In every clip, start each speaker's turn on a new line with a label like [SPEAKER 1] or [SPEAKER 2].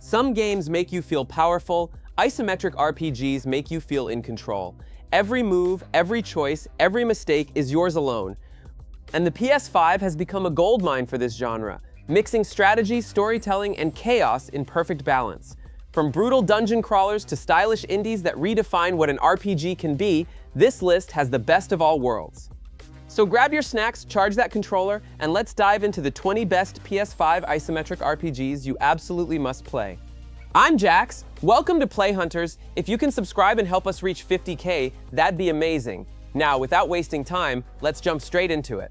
[SPEAKER 1] Some games make you feel powerful, isometric RPGs make you feel in control. Every move, every choice, every mistake is yours alone. And the PS5 has become a goldmine for this genre, mixing strategy, storytelling, and chaos in perfect balance. From brutal dungeon crawlers to stylish indies that redefine what an RPG can be, this list has the best of all worlds. So grab your snacks, charge that controller, and let's dive into the 20 best PS5 isometric RPGs you absolutely must play. I'm Jax. Welcome to Play Hunters. If you can subscribe and help us reach 50K, that'd be amazing. Now, without wasting time, let's jump straight into it.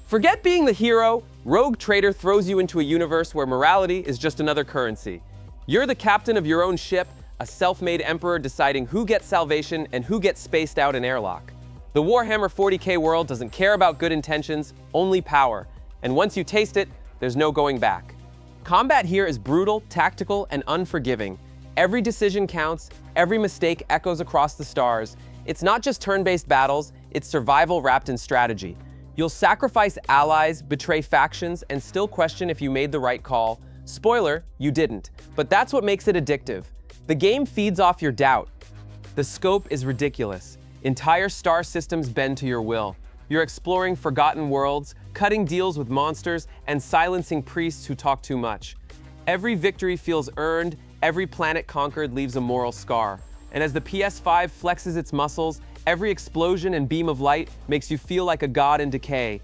[SPEAKER 1] Forget being the hero. Rogue Trader throws you into a universe where morality is just another currency. You're the captain of your own ship, a self-made emperor deciding who gets salvation and who gets spaced out in airlock. The Warhammer 40K world doesn't care about good intentions, only power. And once you taste it, there's no going back. Combat here is brutal, tactical, and unforgiving. Every decision counts, every mistake echoes across the stars. It's not just turn-based battles, it's survival wrapped in strategy. You'll sacrifice allies, betray factions, and still question if you made the right call. Spoiler, you didn't. But that's what makes it addictive. The game feeds off your doubt. The scope is ridiculous. Entire star systems bend to your will. You're exploring forgotten worlds, cutting deals with monsters, and silencing priests who talk too much. Every victory feels earned, every planet conquered leaves a moral scar. And as the PS5 flexes its muscles, every explosion and beam of light makes you feel like a god in decay.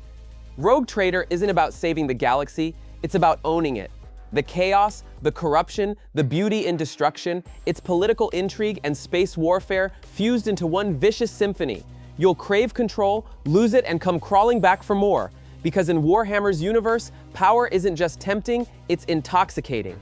[SPEAKER 1] Rogue Trader isn't about saving the galaxy, it's about owning it. The chaos, the corruption, the beauty in destruction, it's political intrigue and space warfare fused into one vicious symphony. You'll crave control, lose it, and come crawling back for more. Because in Warhammer's universe, power isn't just tempting, it's intoxicating.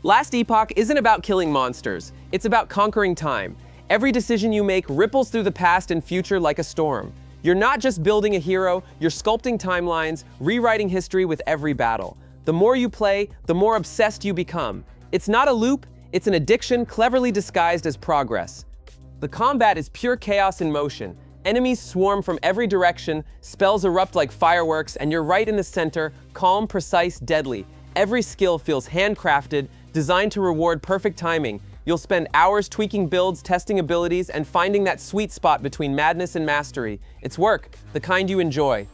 [SPEAKER 1] Last Epoch isn't about killing monsters, it's about conquering time. Every decision you make ripples through the past and future like a storm. You're not just building a hero, you're sculpting timelines, rewriting history with every battle. The more you play, the more obsessed you become. It's not a loop, it's an addiction cleverly disguised as progress. The combat is pure chaos in motion. Enemies swarm from every direction, spells erupt like fireworks, and you're right in the center, calm, precise, deadly. Every skill feels handcrafted, designed to reward perfect timing. You'll spend hours tweaking builds, testing abilities, and finding that sweet spot between madness and mastery. It's work, the kind you enjoy.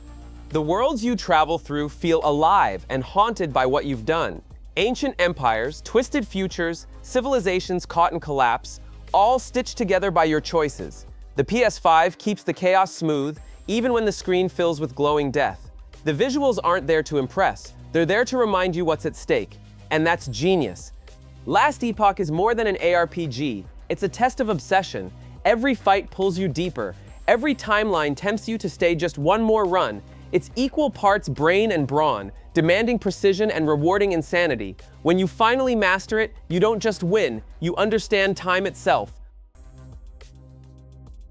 [SPEAKER 1] The worlds you travel through feel alive and haunted by what you've done. Ancient empires, twisted futures, civilizations caught in collapse, all stitched together by your choices. The PS5 keeps the chaos smooth, even when the screen fills with glowing death. The visuals aren't there to impress, they're there to remind you what's at stake. And that's genius. Last Epoch is more than an ARPG, it's a test of obsession. Every fight pulls you deeper, every timeline tempts you to stay just one more run. It's equal parts brain and brawn, demanding precision and rewarding insanity. When you finally master it, you don't just win, you understand time itself.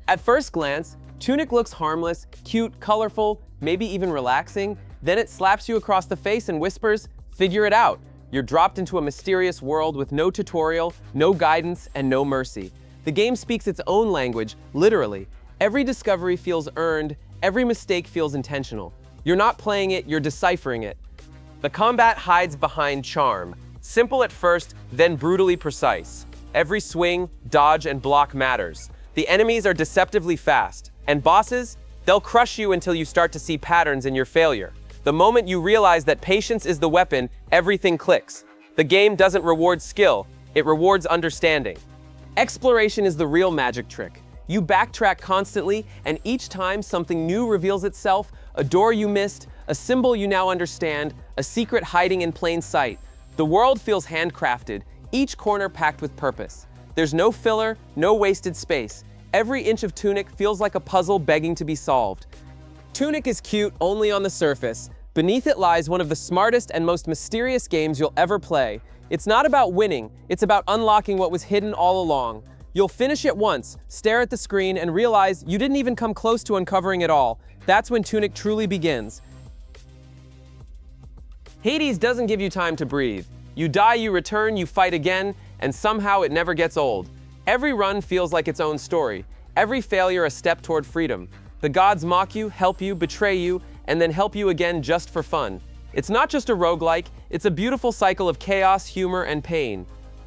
[SPEAKER 1] At first glance, Tunic looks harmless, cute, colorful, maybe even relaxing. Then it slaps you across the face and whispers, "Figure it out." You're dropped into a mysterious world with no tutorial, no guidance, and no mercy. The game speaks its own language, literally. Every discovery feels earned, every mistake feels intentional. You're not playing it, you're deciphering it. The combat hides behind charm. Simple at first, then brutally precise. Every swing, dodge, and block matters. The enemies are deceptively fast. And bosses? They'll crush you until you start to see patterns in your failure. The moment you realize that patience is the weapon, everything clicks. The game doesn't reward skill, it rewards understanding. Exploration is the real magic trick. You backtrack constantly, and each time something new reveals itself, a door you missed, a symbol you now understand, a secret hiding in plain sight. The world feels handcrafted, each corner packed with purpose. There's no filler, no wasted space. Every inch of Tunic feels like a puzzle begging to be solved. Tunic is cute only on the surface. Beneath it lies one of the smartest and most mysterious games you'll ever play. It's not about winning, it's about unlocking what was hidden all along. You'll finish it once, stare at the screen, and realize you didn't even come close to uncovering it all. That's when Tunic truly begins. Hades doesn't give you time to breathe. You die, you return, you fight again, and somehow it never gets old. Every run feels like its own story. Every failure a step toward freedom. The gods mock you, help you, betray you, and then help you again just for fun. It's not just a roguelike, it's a beautiful cycle of chaos, humor, and pain.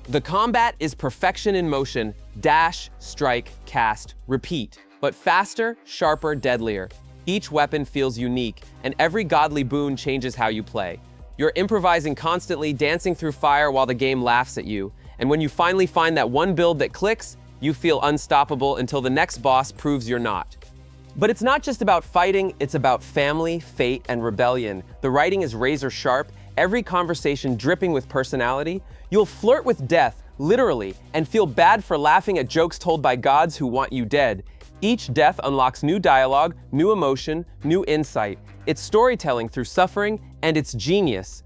[SPEAKER 1] The combat is perfection in motion: dash, strike, cast, repeat. But faster, sharper, deadlier. Each weapon feels unique, and every godly boon changes how you play. You're improvising constantly, dancing through fire while the game laughs at you. And when you finally find that one build that clicks, you feel unstoppable until the next boss proves you're not. But it's not just about fighting, it's about family, fate, and rebellion. The writing is razor sharp, every conversation dripping with personality. You'll flirt with death, literally, and feel bad for laughing at jokes told by gods who want you dead. Each death unlocks new dialogue, new emotion, new insight. It's storytelling through suffering, and it's genius.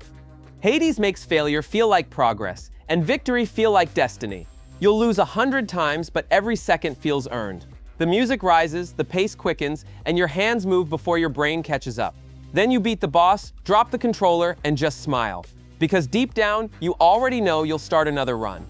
[SPEAKER 1] Hades makes failure feel like progress, and victory feel like destiny. You'll lose 100 times, but every second feels earned. The music rises, the pace quickens, and your hands move before your brain catches up. Then you beat the boss, drop the controller, and just smile. Because deep down, you already know you'll start another run.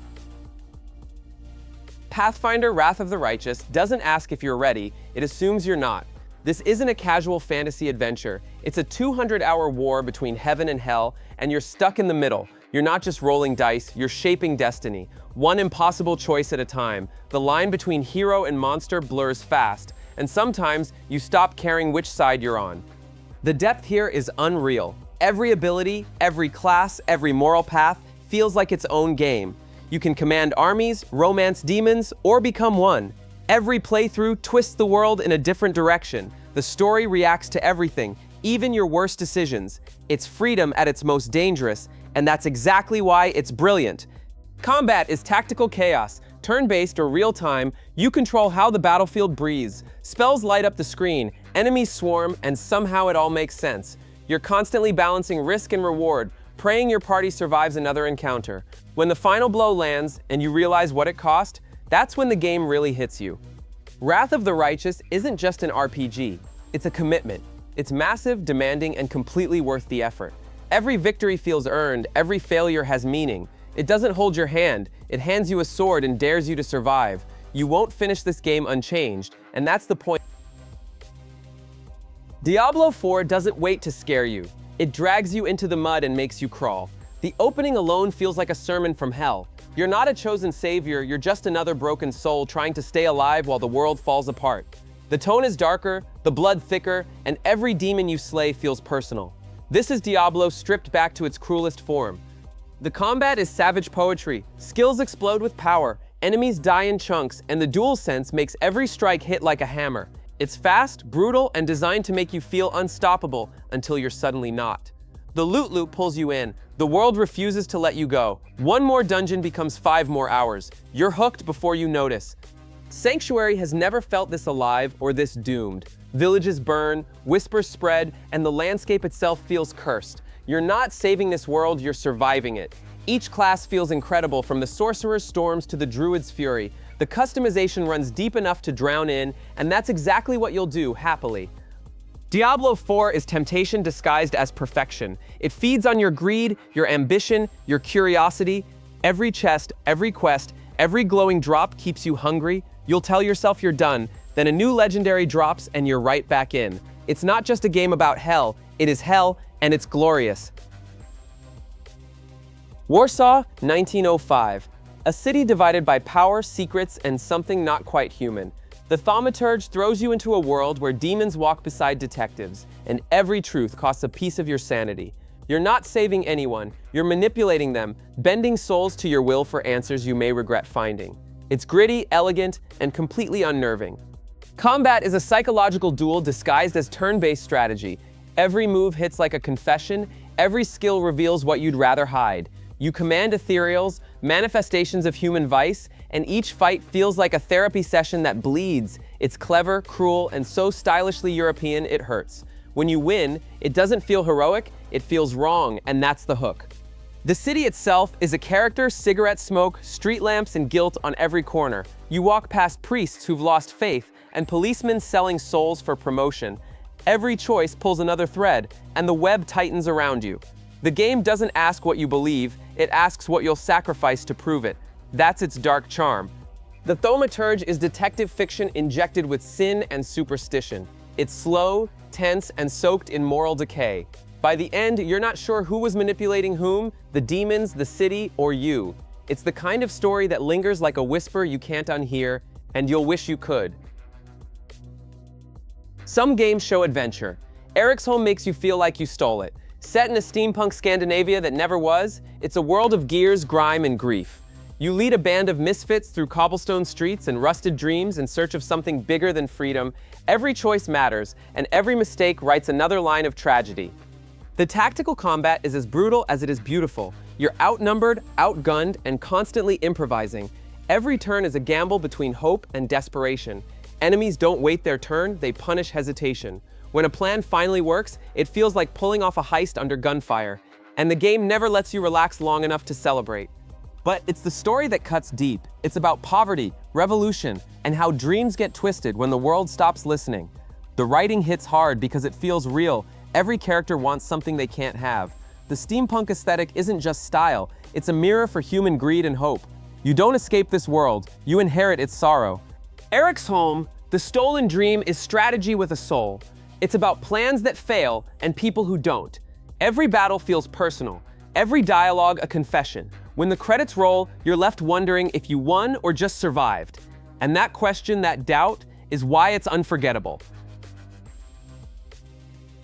[SPEAKER 1] Pathfinder: Wrath of the Righteous doesn't ask if you're ready, it assumes you're not. This isn't a casual fantasy adventure. It's a 200-hour war between heaven and hell, and you're stuck in the middle. You're not just rolling dice, you're shaping destiny. One impossible choice at a time. The line between hero and monster blurs fast, and sometimes you stop caring which side you're on. The depth here is unreal. Every ability, every class, every moral path feels like its own game. You can command armies, romance demons, or become one. Every playthrough twists the world in a different direction. The story reacts to everything, even your worst decisions. It's freedom at its most dangerous, and that's exactly why it's brilliant. Combat is tactical chaos. Turn-based or real-time, you control how the battlefield breathes. Spells light up the screen, enemies swarm, and somehow it all makes sense. You're constantly balancing risk and reward, praying your party survives another encounter. When the final blow lands and you realize what it cost, that's when the game really hits you. Wrath of the Righteous isn't just an RPG, it's a commitment. It's massive, demanding, and completely worth the effort. Every victory feels earned, every failure has meaning. It doesn't hold your hand, it hands you a sword and dares you to survive. You won't finish this game unchanged, and that's the point. Diablo IV doesn't wait to scare you. It drags you into the mud and makes you crawl. The opening alone feels like a sermon from hell. You're not a chosen savior, you're just another broken soul trying to stay alive while the world falls apart. The tone is darker, the blood thicker, and every demon you slay feels personal. This is Diablo stripped back to its cruelest form. The combat is savage poetry. Skills explode with power, enemies die in chunks, and the DualSense makes every strike hit like a hammer. It's fast, brutal, and designed to make you feel unstoppable until you're suddenly not. The loot loop pulls you in. The world refuses to let you go. One more dungeon becomes 5 more hours. You're hooked before you notice. Sanctuary has never felt this alive or this doomed. Villages burn, whispers spread, and the landscape itself feels cursed. You're not saving this world, you're surviving it. Each class feels incredible, from the Sorcerer's Storms to the Druid's Fury. The customization runs deep enough to drown in, and that's exactly what you'll do, happily. Diablo IV is temptation disguised as perfection. It feeds on your greed, your ambition, your curiosity. Every chest, every quest, every glowing drop keeps you hungry. You'll tell yourself you're done, then a new legendary drops and you're right back in. It's not just a game about hell, it is hell, and it's glorious. Warsaw, 1905. A city divided by power, secrets, and something not quite human. The Thaumaturge throws you into a world where demons walk beside detectives, and every truth costs a piece of your sanity. You're not saving anyone, you're manipulating them, bending souls to your will for answers you may regret finding. It's gritty, elegant, and completely unnerving. Combat is a psychological duel disguised as turn-based strategy. Every move hits like a confession, every skill reveals what you'd rather hide. You command ethereals, manifestations of human vice, and each fight feels like a therapy session that bleeds. It's clever, cruel, and so stylishly European it hurts. When you win, it doesn't feel heroic, it feels wrong, and that's the hook. The city itself is a character, cigarette smoke, street lamps, and guilt on every corner. You walk past priests who've lost faith, and policemen selling souls for promotion. Every choice pulls another thread, and the web tightens around you. The game doesn't ask what you believe, it asks what you'll sacrifice to prove it. That's its dark charm. The Thaumaturge is detective fiction injected with sin and superstition. It's slow, tense, and soaked in moral decay. By the end, you're not sure who was manipulating whom, the demons, the city, or you. It's the kind of story that lingers like a whisper you can't unhear, and you'll wish you could. Some games show adventure. Eriksholm makes you feel like you stole it. Set in a steampunk Scandinavia that never was, it's a world of gears, grime, and grief. You lead a band of misfits through cobblestone streets and rusted dreams in search of something bigger than freedom. Every choice matters, and every mistake writes another line of tragedy. The tactical combat is as brutal as it is beautiful. You're outnumbered, outgunned, and constantly improvising. Every turn is a gamble between hope and desperation. Enemies don't wait their turn, they punish hesitation. When a plan finally works, it feels like pulling off a heist under gunfire. And the game never lets you relax long enough to celebrate. But it's the story that cuts deep. It's about poverty, revolution, and how dreams get twisted when the world stops listening. The writing hits hard because it feels real. Every character wants something they can't have. The steampunk aesthetic isn't just style, it's a mirror for human greed and hope. You don't escape this world, you inherit its sorrow. Eriksholm, the stolen dream, is strategy with a soul. It's about plans that fail and people who don't. Every battle feels personal, every dialogue a confession. When the credits roll, you're left wondering if you won or just survived. And that question, that doubt, is why it's unforgettable.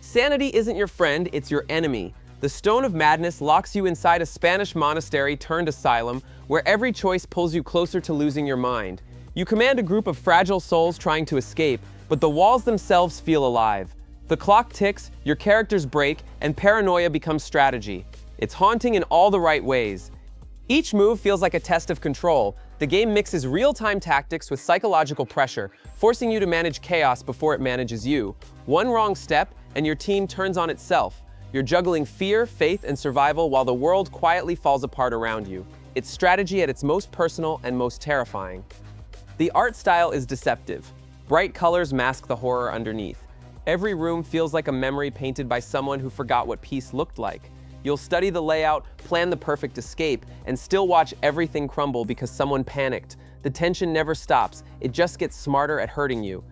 [SPEAKER 1] Sanity isn't your friend, it's your enemy. The Stone of Madness locks you inside a Spanish monastery turned asylum, where every choice pulls you closer to losing your mind. You command a group of fragile souls trying to escape, but the walls themselves feel alive. The clock ticks, your characters break, and paranoia becomes strategy. It's haunting in all the right ways. Each move feels like a test of control. The game mixes real-time tactics with psychological pressure, forcing you to manage chaos before it manages you. One wrong step, and your team turns on itself. You're juggling fear, faith, and survival while the world quietly falls apart around you. It's strategy at its most personal and most terrifying. The art style is deceptive. Bright colors mask the horror underneath. Every room feels like a memory painted by someone who forgot what peace looked like. You'll study the layout, plan the perfect escape, and still watch everything crumble because someone panicked. The tension never stops, it just gets smarter at hurting you.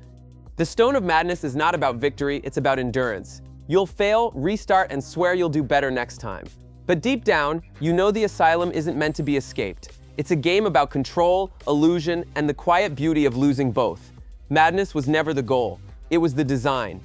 [SPEAKER 1] The Stone of Madness is not about victory, it's about endurance. You'll fail, restart, and swear you'll do better next time. But deep down, you know the asylum isn't meant to be escaped. It's a game about control, illusion, and the quiet beauty of losing both. Madness was never the goal, it was the design.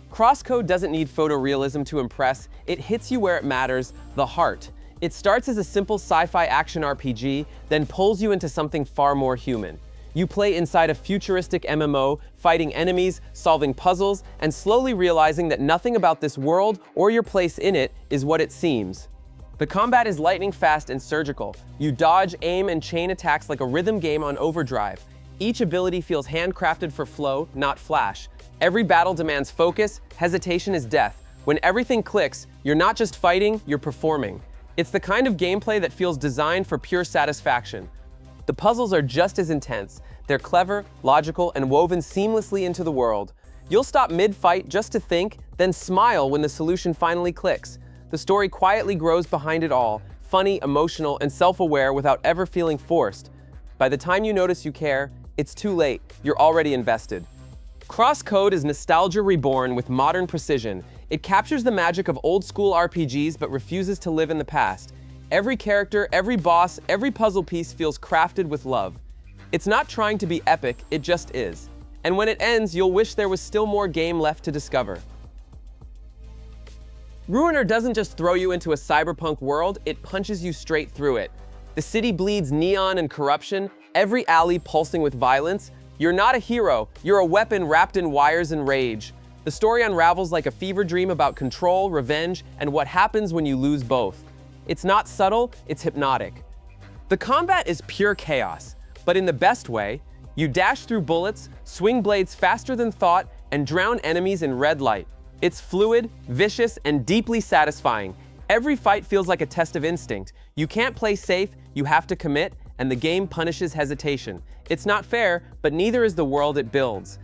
[SPEAKER 1] CrossCode doesn't need photorealism to impress, it hits you where it matters, the heart. It starts as a simple sci-fi action RPG, then pulls you into something far more human. You play inside a futuristic MMO, fighting enemies, solving puzzles, and slowly realizing that nothing about this world or your place in it is what it seems. The combat is lightning fast and surgical. You dodge, aim, and chain attacks like a rhythm game on overdrive. Each ability feels handcrafted for flow, not flash. Every battle demands focus, hesitation is death. When everything clicks, you're not just fighting, you're performing. It's the kind of gameplay that feels designed for pure satisfaction. The puzzles are just as intense. They're clever, logical, and woven seamlessly into the world. You'll stop mid-fight just to think, then smile when the solution finally clicks. The story quietly grows behind it all, funny, emotional, and self-aware without ever feeling forced. By the time you notice you care, it's too late. You're already invested. CrossCode is nostalgia reborn with modern precision. It captures the magic of old-school RPGs but refuses to live in the past. Every character, every boss, every puzzle piece feels crafted with love. It's not trying to be epic, it just is. And when it ends, you'll wish there was still more game left to discover. Ruiner doesn't just throw you into a cyberpunk world, it punches you straight through it. The city bleeds neon and corruption, every alley pulsing with violence. You're not a hero, you're a weapon wrapped in wires and rage. The story unravels like a fever dream about control, revenge, and what happens when you lose both. It's not subtle, it's hypnotic. The combat is pure chaos, but in the best way. You dash through bullets, swing blades faster than thought, and drown enemies in red light. It's fluid, vicious, and deeply satisfying. Every fight feels like a test of instinct. You can't play safe, you have to commit, and the game punishes hesitation. It's not fair, but neither is the world it builds.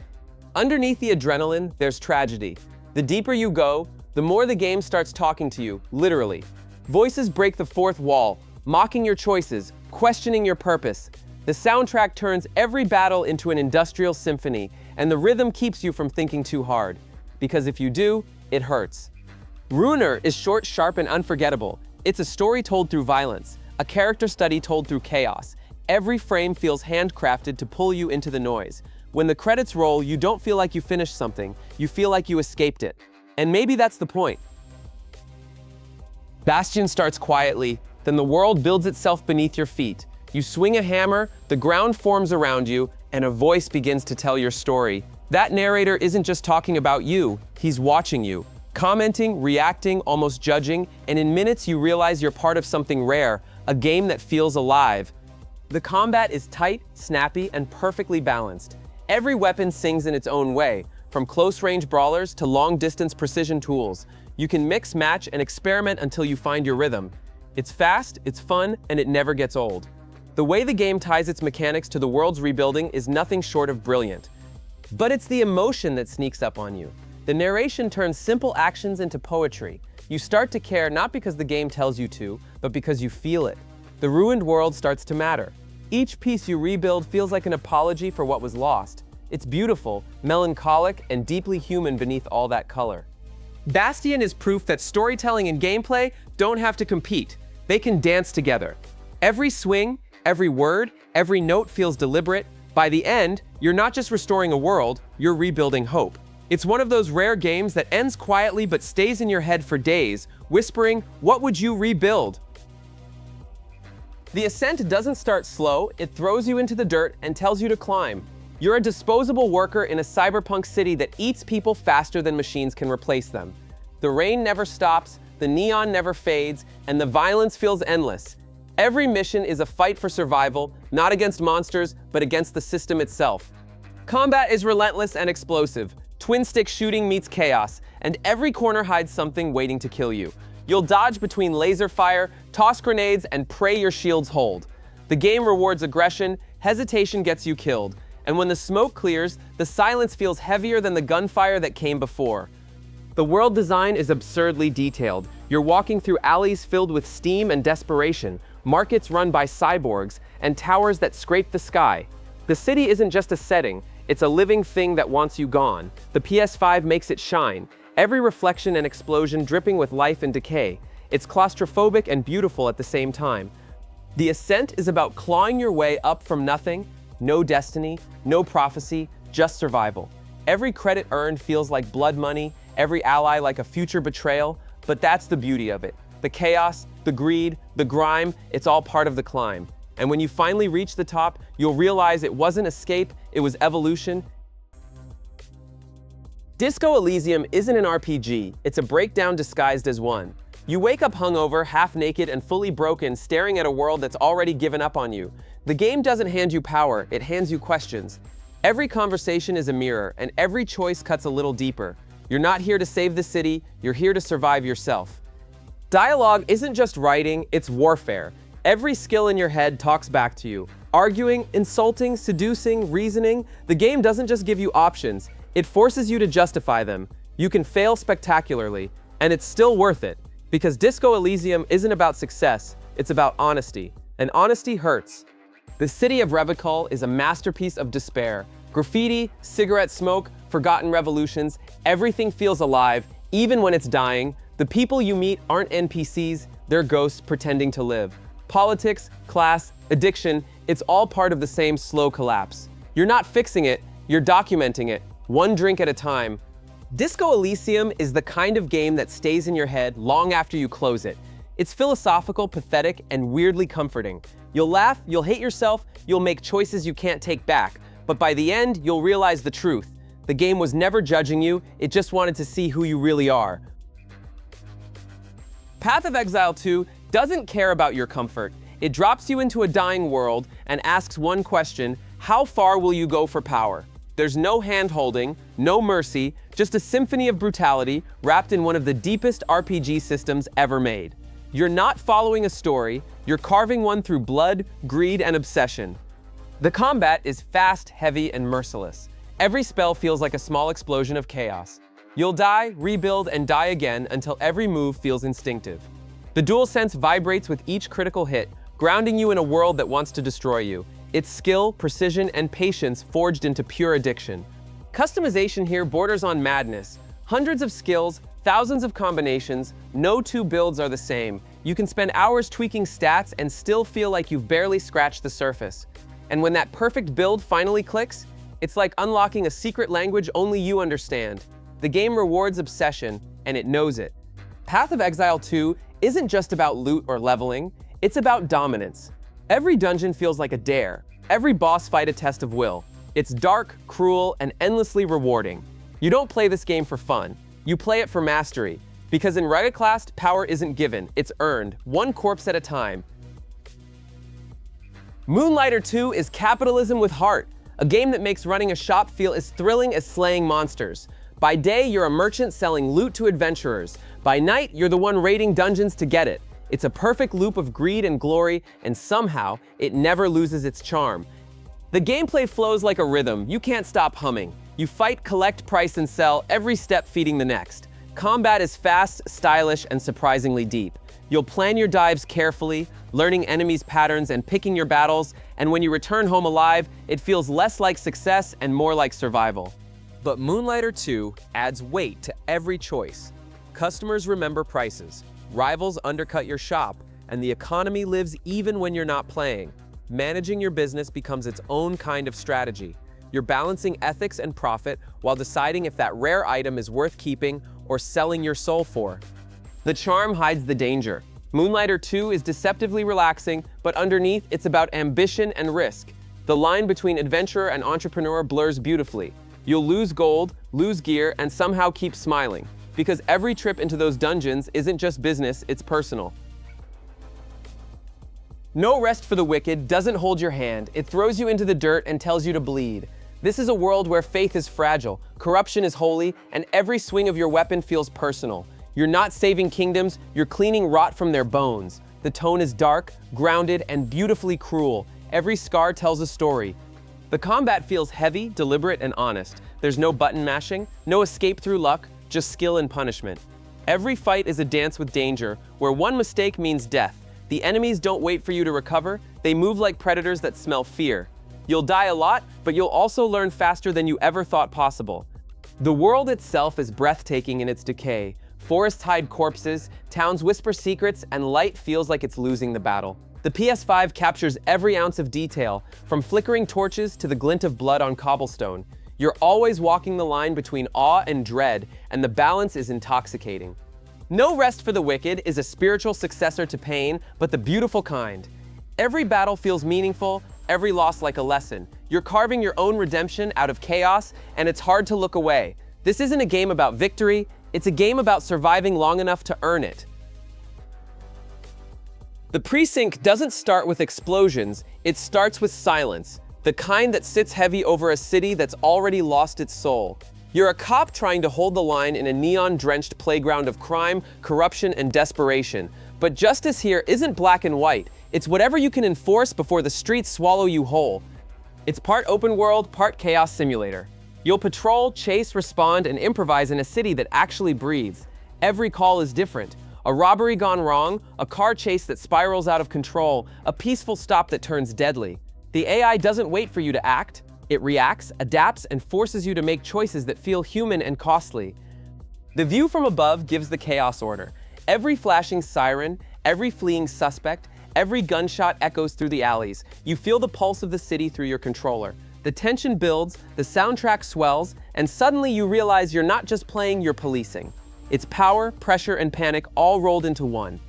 [SPEAKER 1] Underneath the adrenaline, there's tragedy. The deeper you go, the more the game starts talking to you, literally. Voices break the fourth wall, mocking your choices, questioning your purpose. The soundtrack turns every battle into an industrial symphony, and the rhythm keeps you from thinking too hard. Because if you do, it hurts. Ruiner is short, sharp, and unforgettable. It's a story told through violence, a character study told through chaos. Every frame feels handcrafted to pull you into the noise. When the credits roll, you don't feel like you finished something, you feel like you escaped it. And maybe that's the point. Bastion starts quietly, then the world builds itself beneath your feet. You swing a hammer, the ground forms around you, and a voice begins to tell your story. That narrator isn't just talking about you, he's watching you, commenting, reacting, almost judging, and in minutes you realize you're part of something rare, a game that feels alive. The combat is tight, snappy, and perfectly balanced. Every weapon sings in its own way, from close-range brawlers to long-distance precision tools. You can mix, match, and experiment until you find your rhythm. It's fast, it's fun, and it never gets old. The way the game ties its mechanics to the world's rebuilding is nothing short of brilliant. But it's the emotion that sneaks up on you. The narration turns simple actions into poetry. You start to care not because the game tells you to, but because you feel it. The ruined world starts to matter. Each piece you rebuild feels like an apology for what was lost. It's beautiful, melancholic, and deeply human beneath all that color. Bastion is proof that storytelling and gameplay don't have to compete. They can dance together. Every swing, every word, every note feels deliberate. By the end, you're not just restoring a world, you're rebuilding hope. It's one of those rare games that ends quietly but stays in your head for days, whispering, "What would you rebuild?" The Ascent doesn't start slow, it throws you into the dirt and tells you to climb. You're a disposable worker in a cyberpunk city that eats people faster than machines can replace them. The rain never stops, the neon never fades, and the violence feels endless. Every mission is a fight for survival, not against monsters, but against the system itself. Combat is relentless and explosive. Twin-stick shooting meets chaos, and every corner hides something waiting to kill you. You'll dodge between laser fire, toss grenades, and pray your shields hold. The game rewards aggression, hesitation gets you killed, and when the smoke clears, the silence feels heavier than the gunfire that came before. The world design is absurdly detailed. You're walking through alleys filled with steam and desperation, markets run by cyborgs, and towers that scrape the sky. The city isn't just a setting, it's a living thing that wants you gone. The PS5 makes it shine, every reflection and explosion dripping with life and decay. It's claustrophobic and beautiful at the same time. The Ascent is about clawing your way up from nothing. No destiny, no prophecy, just survival. Every credit earned feels like blood money, every ally like a future betrayal, but that's the beauty of it. The chaos, the greed, the grime, it's all part of the climb. And when you finally reach the top, you'll realize it wasn't escape, it was evolution. Disco Elysium isn't an RPG, it's a breakdown disguised as one. You wake up hungover, half-naked, and fully broken, staring at a world that's already given up on you. The game doesn't hand you power, it hands you questions. Every conversation is a mirror, and every choice cuts a little deeper. You're not here to save the city, you're here to survive yourself. Dialogue isn't just writing, it's warfare. Every skill in your head talks back to you. Arguing, insulting, seducing, reasoning, the game doesn't just give you options, it forces you to justify them. You can fail spectacularly, and it's still worth it. Because Disco Elysium isn't about success, it's about honesty. And honesty hurts. The city of Eriksholm is a masterpiece of despair. Graffiti, cigarette smoke, forgotten revolutions, everything feels alive, even when it's dying. The people you meet aren't NPCs, they're ghosts pretending to live. Politics, class, addiction, it's all part of the same slow collapse. You're not fixing it, you're documenting it, one drink at a time. Disco Elysium is the kind of game that stays in your head long after you close it. It's philosophical, pathetic, and weirdly comforting. You'll laugh, you'll hate yourself, you'll make choices you can't take back, but by the end, you'll realize the truth. The game was never judging you, it just wanted to see who you really are. Path of Exile II doesn't care about your comfort. It drops you into a dying world and asks one question: how far will you go for power? There's no hand-holding, no mercy, just a symphony of brutality wrapped in one of the deepest RPG systems ever made. You're not following a story, you're carving one through blood, greed, and obsession. The combat is fast, heavy, and merciless. Every spell feels like a small explosion of chaos. You'll die, rebuild, and die again until every move feels instinctive. The DualSense vibrates with each critical hit, grounding you in a world that wants to destroy you. It's skill, precision, and patience forged into pure addiction. Customization here borders on madness. Hundreds of skills, Thousands of combinations, no two builds are the same. You can spend hours tweaking stats and still feel like you've barely scratched the surface. And when that perfect build finally clicks, it's like unlocking a secret language only you understand. The game rewards obsession, and it knows it. Path of Exile 2 isn't just about loot or leveling, it's about dominance. Every dungeon feels like a dare, every boss fight a test of will. It's dark, cruel, and endlessly rewarding. You don't play this game for fun, you play it for mastery. Because in Rugged-classed, power isn't given, it's earned, one corpse at a time. Moonlighter 2 is capitalism with heart, a game that makes running a shop feel as thrilling as slaying monsters. By day, you're a merchant selling loot to adventurers. By night, you're the one raiding dungeons to get it. It's a perfect loop of greed and glory, and somehow, it never loses its charm. The gameplay flows like a rhythm, you can't stop humming. You fight, collect, price, and sell, every step feeding the next. Combat is fast, stylish, and surprisingly deep. You'll plan your dives carefully, learning enemies' patterns and picking your battles, and when you return home alive, it feels less like success and more like survival. But Moonlighter 2 adds weight to every choice. Customers remember prices, rivals undercut your shop, and the economy lives even when you're not playing. Managing your business becomes its own kind of strategy. You're balancing ethics and profit while deciding if that rare item is worth keeping or selling your soul for. The charm hides the danger. Moonlighter 2 is deceptively relaxing, but underneath it's about ambition and risk. The line between adventurer and entrepreneur blurs beautifully. You'll lose gold, lose gear, and somehow keep smiling. Because every trip into those dungeons isn't just business, it's personal. No Rest for the Wicked doesn't hold your hand. It throws you into the dirt and tells you to bleed. This is a world where faith is fragile, corruption is holy, and every swing of your weapon feels personal. You're not saving kingdoms, you're cleaning rot from their bones. The tone is dark, grounded, and beautifully cruel. Every scar tells a story. The combat feels heavy, deliberate, and honest. There's no button mashing, no escape through luck, just skill and punishment. Every fight is a dance with danger, where one mistake means death. The enemies don't wait for you to recover, they move like predators that smell fear. You'll die a lot, but you'll also learn faster than you ever thought possible. The world itself is breathtaking in its decay. Forests hide corpses, towns whisper secrets, and light feels like it's losing the battle. The PS5 captures every ounce of detail, from flickering torches to the glint of blood on cobblestone. You're always walking the line between awe and dread, and the balance is intoxicating. No Rest for the Wicked is a spiritual successor to Pain, but the beautiful kind. Every battle feels meaningful, every loss like a lesson. You're carving your own redemption out of chaos, and it's hard to look away. This isn't a game about victory, it's a game about surviving long enough to earn it. The Precinct doesn't start with explosions, it starts with silence, the kind that sits heavy over a city that's already lost its soul. You're a cop trying to hold the line in a neon-drenched playground of crime, corruption, and desperation. But justice here isn't black and white. It's whatever you can enforce before the streets swallow you whole. It's part open world, part chaos simulator. You'll patrol, chase, respond, and improvise in a city that actually breathes. Every call is different. A robbery gone wrong, a car chase that spirals out of control, a peaceful stop that turns deadly. The AI doesn't wait for you to act. It reacts, adapts, and forces you to make choices that feel human and costly. The view from above gives the chaos order. Every flashing siren, every fleeing suspect, every gunshot echoes through the alleys. You feel the pulse of the city through your controller. The tension builds, the soundtrack swells, and suddenly you realize you're not just playing, you're policing. It's power, pressure, and panic all rolled into one.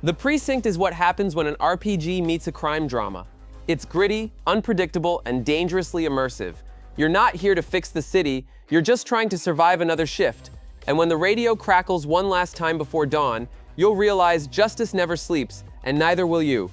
[SPEAKER 1] The Precinct is what happens when an RPG meets a crime drama. It's gritty, unpredictable, and dangerously immersive. You're not here to fix the city, you're just trying to survive another shift. And when the radio crackles one last time before dawn, you'll realize justice never sleeps, and neither will you.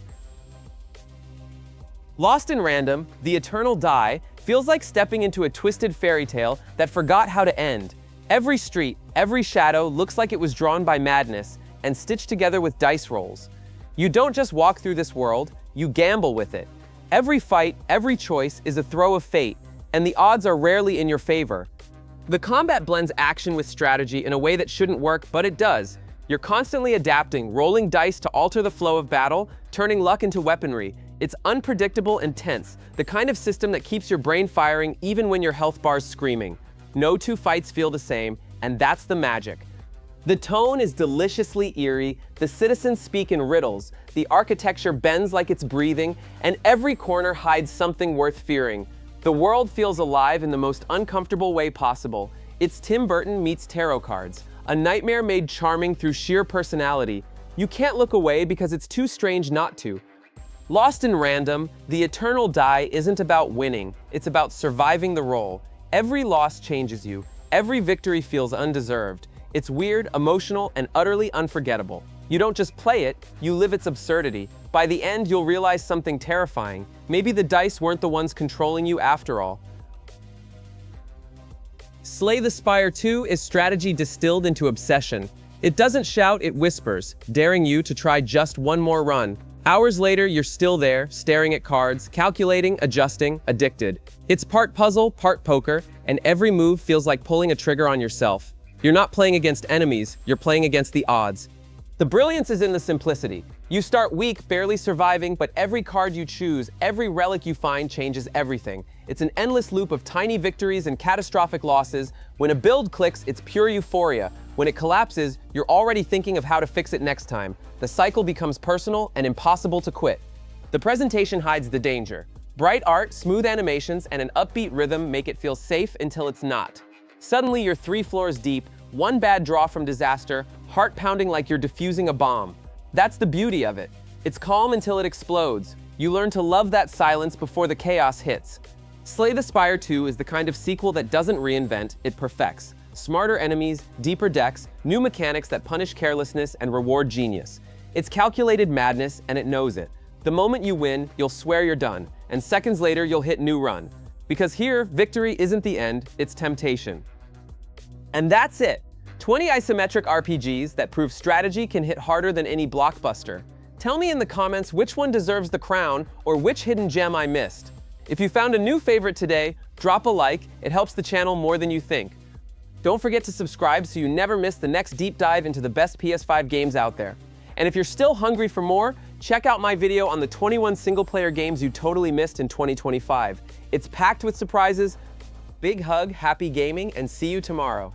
[SPEAKER 1] Lost in Random, The Eternal Die feels like stepping into a twisted fairy tale that forgot how to end. Every street, every shadow looks like it was drawn by madness and stitched together with dice rolls. You don't just walk through this world, you gamble with it. Every fight, every choice is a throw of fate, and the odds are rarely in your favor. The combat blends action with strategy in a way that shouldn't work, but it does. You're constantly adapting, rolling dice to alter the flow of battle, turning luck into weaponry. It's unpredictable and tense, the kind of system that keeps your brain firing even when your health bar's screaming. No two fights feel the same, and that's the magic. The tone is deliciously eerie, the citizens speak in riddles, the architecture bends like it's breathing, and every corner hides something worth fearing. The world feels alive in the most uncomfortable way possible. It's Tim Burton meets tarot cards, a nightmare made charming through sheer personality. You can't look away because it's too strange not to. Lost in Random, The Eternal Die isn't about winning, it's about surviving the role. Every loss changes you, every victory feels undeserved. It's weird, emotional, and utterly unforgettable. You don't just play it, you live its absurdity. By the end, you'll realize something terrifying. Maybe the dice weren't the ones controlling you after all. Slay the Spire 2 is strategy distilled into obsession. It doesn't shout, it whispers, daring you to try just one more run. Hours later, you're still there, staring at cards, calculating, adjusting, addicted. It's part puzzle, part poker, and every move feels like pulling a trigger on yourself. You're not playing against enemies, you're playing against the odds. The brilliance is in the simplicity. You start weak, barely surviving, but every card you choose, every relic you find changes everything. It's an endless loop of tiny victories and catastrophic losses. When a build clicks, it's pure euphoria. When it collapses, you're already thinking of how to fix it next time. The cycle becomes personal and impossible to quit. The presentation hides the danger. Bright art, smooth animations, and an upbeat rhythm make it feel safe until it's not. Suddenly, you're 3 floors deep, one bad draw from disaster, heart pounding like you're defusing a bomb. That's the beauty of it. It's calm until it explodes. You learn to love that silence before the chaos hits. Slay the Spire 2 is the kind of sequel that doesn't reinvent, it perfects. Smarter enemies, deeper decks, new mechanics that punish carelessness and reward genius. It's calculated madness, and it knows it. The moment you win, you'll swear you're done, and seconds later you'll hit new run. Because here, victory isn't the end, it's temptation. And that's it! 20 isometric RPGs that prove strategy can hit harder than any blockbuster. Tell me in the comments which one deserves the crown or which hidden gem I missed. If you found a new favorite today, drop a like, it helps the channel more than you think. Don't forget to subscribe so you never miss the next deep dive into the best PS5 games out there. And if you're still hungry for more, check out my video on the 21 single-player games you totally missed in 2025. It's packed with surprises. Big hug, happy gaming, and see you tomorrow.